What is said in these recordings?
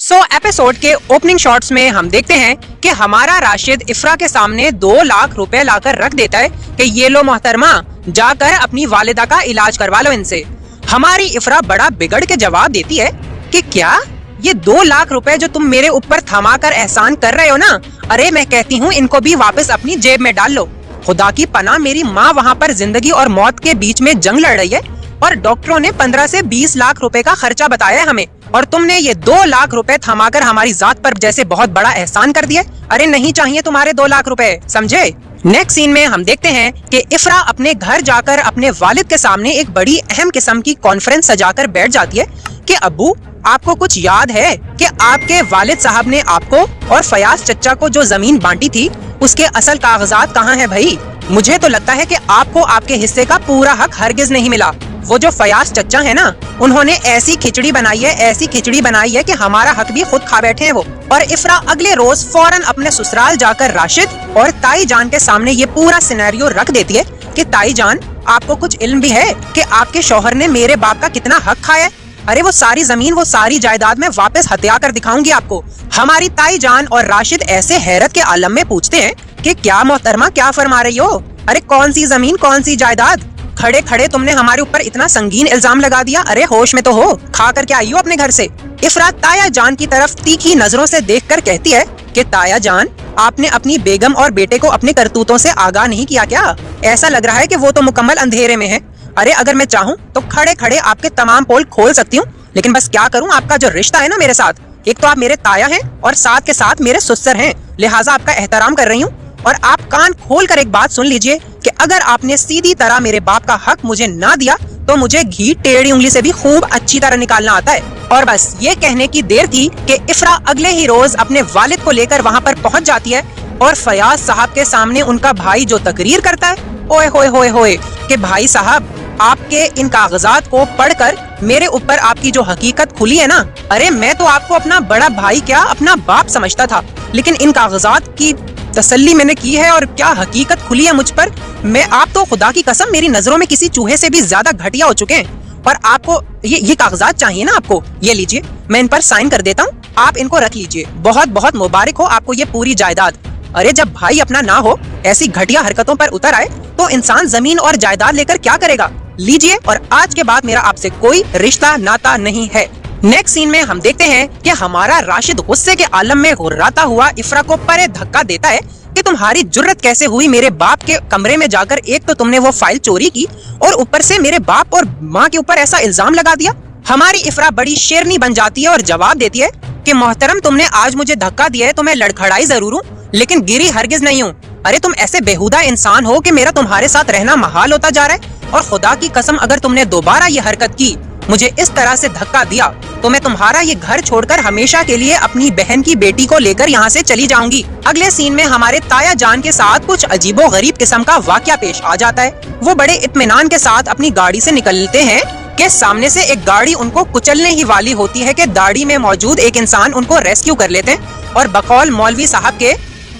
Episode के opening shots में हम देखते हैं कि हमारा राशिद इफ्रा के सामने 2 लाख रुपए लाकर रख देता है कि ये लो मोहतरमा, जाकर अपनी वालिदा का इलाज करवा लो इनसे। हमारी इफ्रा बड़ा बिगड़ के जवाब देती है कि क्या ये 2 लाख रुपए जो तुम मेरे ऊपर थमा कर एहसान कर रहे हो ना, अरे मैं कहती हूँ इनको भी वापस अपनी जेब में डाल लो। खुदा की पनाह, मेरी माँ वहाँ पर जिंदगी और मौत के बीच में जंग लड़ रही है और डॉक्टरों ने 15 से 20 लाख रुपए का खर्चा बताया हमें, और तुमने ये 2 लाख रुपए थमाकर हमारी जात पर जैसे बहुत बड़ा एहसान कर दिया। अरे नहीं चाहिए तुम्हारे 2 लाख रुपए, समझे। नेक्स्ट सीन में हम देखते हैं कि इफ्रा अपने घर जाकर अपने वालिद के सामने एक बड़ी अहम किस्म की कॉन्फ्रेंस सजाकर बैठ जाती है कि अब्बू, आपको कुछ याद है कि आपके वालिद साहब ने आपको और फयाज चचा को जो जमीन बांटी थी उसके असल कागजात कहाँ हैं भाई? मुझे तो लगता है कि आपको आपके हिस्से का पूरा हक हरगिज नहीं मिला। वो जो फयाज चचा है ना, उन्होंने ऐसी खिचड़ी बनाई है कि हमारा हक भी खुद खा बैठे हैं वो। और इफ्रा अगले रोज फौरन अपने ससुराल जाकर राशिद और ताई जान के सामने ये पूरा सिनेरियो रख देती है कि ताई जान, आपको कुछ इल्म भी है कि आपके शौहर ने मेरे बाप का कितना हक खाया है? अरे वो सारी जमीन, वो सारी जायदाद में वापस हत्या कर दिखाऊंगी आपको। हमारी ताई जान और राशिद ऐसे हैरत के आलम में पूछते हैं कि क्या मोहतरमा, क्या फरमा रही हो? अरे कौन सी जमीन, कौन सी जायदाद? खड़े खड़े तुमने हमारे ऊपर इतना संगीन इल्जाम लगा दिया। अरे होश में तो हो, खा कर के आई हो अपने घर से। इफ्रा ताया जान की तरफ तीखी नजरों से देखकर कहती है कि ताया जान, आपने अपनी बेगम और बेटे को अपने करतूतों से आगाह नहीं किया क्या? ऐसा लग रहा है कि वो तो मुकम्मल अंधेरे में है। अरे अगर मैं चाहूँ तो खड़े खड़े आपके तमाम पोल खोल सकती हूँ, लेकिन बस क्या करूँ, आपका जो रिश्ता है ना मेरे साथ, एक तो आप मेरे ताया हैं और साथ के साथ मेरे ससुर हैं, लिहाजा आपका एहतराम कर रही हूँ। और आप कान खोल कर एक बात सुन लीजिए कि अगर आपने सीधी तरह मेरे बाप का हक मुझे ना दिया तो मुझे घी टेढ़ी उंगली से भी खूब अच्छी तरह निकालना आता है। और बस ये कहने की देर थी कि इफ्रा अगले ही रोज अपने वालिद को लेकर वहाँ पर पहुँच जाती है और फयाज साहब के सामने उनका भाई जो तकरीर करता है, ओए होए होए होए, कि भाई साहब, आपके इन कागजात को पढ़कर मेरे ऊपर आपकी जो हकीकत खुली है ना, अरे मैं तो आपको अपना बड़ा भाई क्या अपना बाप समझता था, लेकिन इन कागजात की तसल्ली मैंने की है और क्या हकीकत खुली है मुझ पर। मैं, आप तो खुदा की कसम मेरी नजरों में किसी चूहे से भी ज्यादा घटिया हो चुके हैं। और आपको ये कागजात चाहिए ना, आपको ये लीजिए, मैं इन पर साइन कर देता हूँ, आप इनको रख लीजिए। बहुत बहुत मुबारक हो आपको ये पूरी जायदाद। अरे जब भाई अपना ना हो, ऐसी घटिया हरकतों पर उतर आए तो इंसान जमीन और जायदाद लेकर क्या करेगा? लीजिए, और आज के बाद मेरा आपसे कोई रिश्ता नाता नहीं है। नेक्स्ट सीन में हम देखते हैं कि हमारा राशिद गुस्से के आलम में घुर्राता हुआ इफ्रा को परे धक्का देता है कि तुम्हारी जुर्रत कैसे हुई मेरे बाप के कमरे में जाकर, एक तो तुमने वो फाइल चोरी की और ऊपर से मेरे बाप और माँ के ऊपर ऐसा इल्जाम लगा दिया। हमारी इफ्रा बड़ी शेरनी बन जाती है और जवाब देती है कि मोहतरम, तुमने आज मुझे धक्का दिया है तो मैं लड़खड़ाई जरूर हूँ, लेकिन गिरी हरगिज नहीं हूँ। अरे तुम ऐसे बेहुदा इंसान हो कि मेरा तुम्हारे साथ रहना महाल होता जा रहा है, और खुदा की कसम अगर तुमने दोबारा ये हरकत की, मुझे इस तरह से धक्का दिया, तो मैं तुम्हारा ये घर छोड़कर हमेशा के लिए अपनी बहन की बेटी को लेकर यहाँ से चली जाऊंगी। अगले सीन में हमारे ताया जान के साथ कुछ अजीबो गरीब किस्म का वाकया पेश आ जाता है। वो बड़े इत्मीनान के साथ अपनी गाड़ी से निकलते हैं कि सामने से एक गाड़ी उनको कुचलने ही वाली होती है कि दाढ़ी में मौजूद एक इंसान उनको रेस्क्यू कर लेते हैं और बकौल मौलवी साहब के,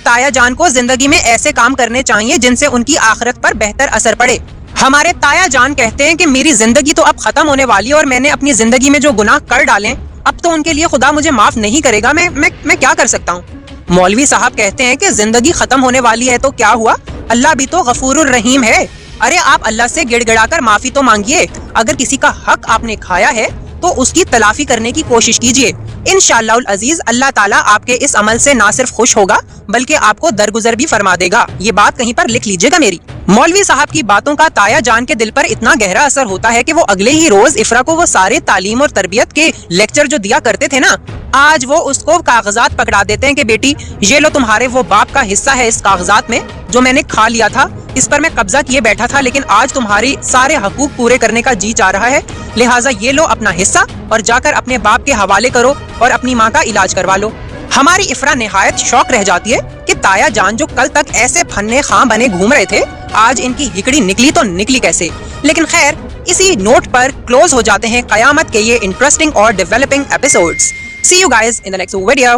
ताया जान को जिंदगी में ऐसे काम करने चाहिए जिनसे उनकी आखिरत पर बेहतर असर पड़े। हमारे ताया जान कहते हैं कि मेरी जिंदगी तो अब खत्म होने वाली है और मैंने अपनी जिंदगी में जो गुनाह कर डाले अब तो उनके लिए खुदा मुझे माफ नहीं करेगा, मैं क्या कर सकता हूँ? मौलवी साहब कहते हैं कि जिंदगी खत्म होने वाली है तो क्या हुआ, अल्लाह भी तो गफूरुर रहीम है। अरे आप अल्लाह से गिड़गिड़ाकर माफी तो मांगिए। अगर किसी का हक आपने खाया है तो उसकी तलाफी करने की कोशिश कीजिए। इंशाअल्लाह अजीज, अल्लाह ताला आपके इस अमल से ना सिर्फ खुश होगा बल्कि आपको दरगुजर भी फरमा देगा। ये बात कहीं पर लिख लीजिएगा मेरी। मौलवी साहब की बातों का ताया जान के दिल पर इतना गहरा असर होता है कि वो अगले ही रोज इफ्रा को वो सारे तालीम और तरबियत के लेक्चर जो दिया करते थे ना, आज वो उसको कागजात पकड़ा देते हैं कि बेटी, ये लो तुम्हारे वो बाप का हिस्सा है इस कागजात में जो मैंने खा लिया था, इस पर मैं कब्जा किए बैठा था, लेकिन आज तुम्हारी सारे हकूक पूरे करने का जी चाह रहा है, लिहाजा ये लो अपना हिस्सा और जाकर अपने बाप के हवाले करो और अपनी माँ का इलाज करवा लो। हमारी इफ्रा निहायत शौक रह जाती है कि ताया जान जो कल तक ऐसे फन्ने खां बने घूम रहे थे, आज इनकी हिकड़ी निकली तो निकली कैसे। लेकिन खैर, इसी नोट पर क्लोज हो जाते हैं कयामत के ये इंटरेस्टिंग और developing episodes. See you guys in the next video.